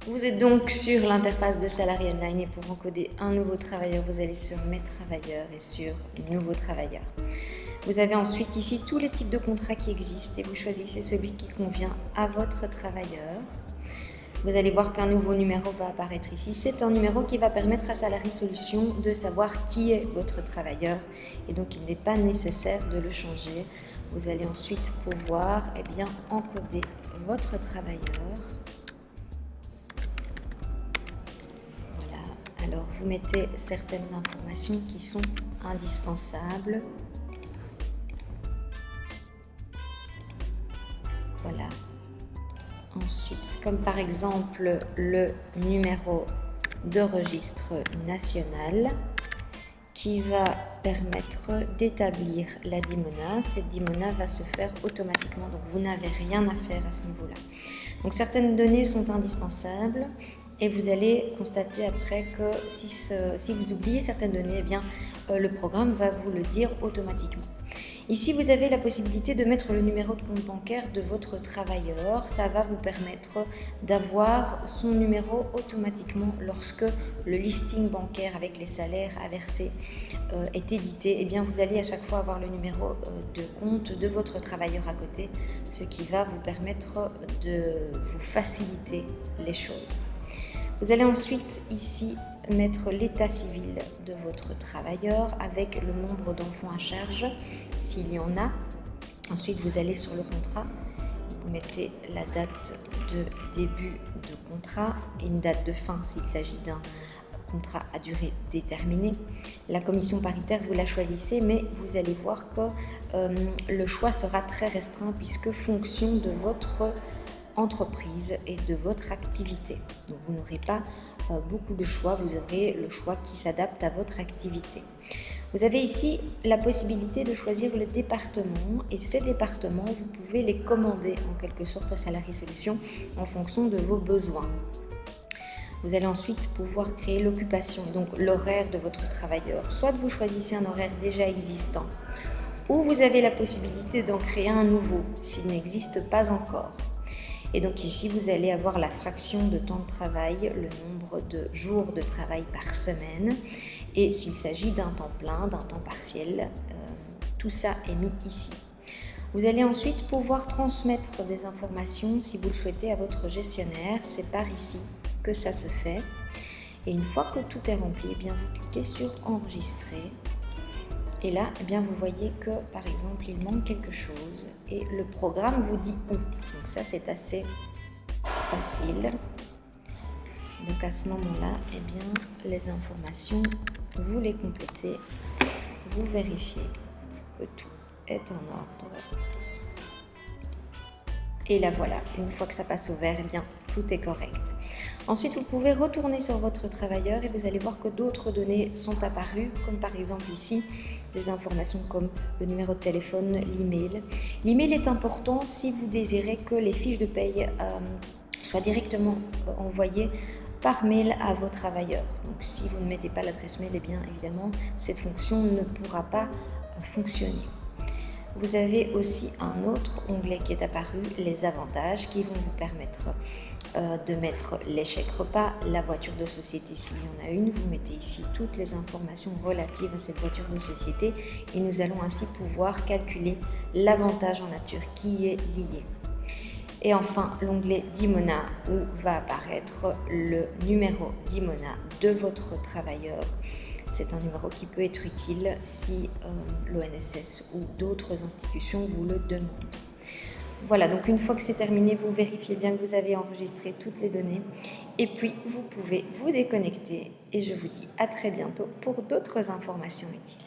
Vous êtes donc sur l'interface de Salary Online et pour encoder un nouveau travailleur, vous allez sur Mes travailleurs et sur Nouveaux travailleurs. Vous avez ensuite ici tous les types de contrats qui existent et vous choisissez celui qui convient à votre travailleur. Vous allez voir qu'un nouveau numéro va apparaître ici. C'est un numéro qui va permettre à Salary Solutions de savoir qui est votre travailleur et donc il n'est pas nécessaire de le changer. Vous allez ensuite pouvoir encoder votre travailleur. Alors, vous mettez certaines informations qui sont indispensables. Voilà. Ensuite, comme par exemple le numéro de registre national qui va permettre d'établir la DIMONA. Cette DIMONA va se faire automatiquement, donc vous n'avez rien à faire à ce niveau-là. Donc certaines données sont indispensables. Et vous allez constater après que si vous oubliez certaines données, le programme va vous le dire automatiquement. Ici, vous avez la possibilité de mettre le numéro de compte bancaire de votre travailleur. Ça va vous permettre d'avoir son numéro automatiquement lorsque le listing bancaire avec les salaires à verser est édité. Vous allez à chaque fois avoir le numéro de compte de votre travailleur à côté, ce qui va vous permettre de vous faciliter les choses. Vous allez ensuite ici mettre l'état civil de votre travailleur avec le nombre d'enfants à charge, s'il y en a. Ensuite, vous allez sur le contrat, vous mettez la date de début de contrat et une date de fin s'il s'agit d'un contrat à durée déterminée. La commission paritaire, vous la choisissez, mais vous allez voir que le choix sera très restreint puisque fonction de votre entreprise et de votre activité. Donc vous n'aurez pas beaucoup de choix, vous aurez le choix qui s'adapte à votre activité. Vous avez ici la possibilité de choisir le département et ces départements, vous pouvez les commander en quelque sorte à Salary Solutions en fonction de vos besoins. Vous allez ensuite pouvoir créer l'occupation, donc l'horaire de votre travailleur. Soit vous choisissez un horaire déjà existant, ou vous avez la possibilité d'en créer un nouveau s'il n'existe pas encore. Et donc ici, vous allez avoir la fraction de temps de travail, le nombre de jours de travail par semaine. Et s'il s'agit d'un temps plein, d'un temps partiel, tout ça est mis ici. Vous allez ensuite pouvoir transmettre des informations si vous le souhaitez à votre gestionnaire. C'est par ici que ça se fait. Et une fois que tout est rempli, vous cliquez sur enregistrer. Et là, vous voyez que, par exemple, il manque quelque chose et le programme vous dit où. Donc ça, c'est assez facile. Donc à ce moment-là, les informations, vous les complétez, vous vérifiez que tout est en ordre. Et là voilà, une fois que ça passe au vert, tout est correct. Ensuite, vous pouvez retourner sur votre travailleur et vous allez voir que d'autres données sont apparues, comme par exemple ici, des informations comme le numéro de téléphone, l'email. L'email est important si vous désirez que les fiches de paye soient directement envoyées par mail à vos travailleurs. Donc si vous ne mettez pas l'adresse mail, évidemment, cette fonction ne pourra pas fonctionner. Vous avez aussi un autre onglet qui est apparu, les avantages, qui vont vous permettre de mettre les chèques repas, la voiture de société s'il y en a une. Vous mettez ici toutes les informations relatives à cette voiture de société et nous allons ainsi pouvoir calculer l'avantage en nature qui est lié. Et enfin, l'onglet DIMONA où va apparaître le numéro DIMONA de votre travailleur. C'est un numéro qui peut être utile si l'ONSS ou d'autres institutions vous le demandent. Voilà, donc une fois que c'est terminé, vous vérifiez bien que vous avez enregistré toutes les données et puis vous pouvez vous déconnecter et je vous dis à très bientôt pour d'autres informations utiles.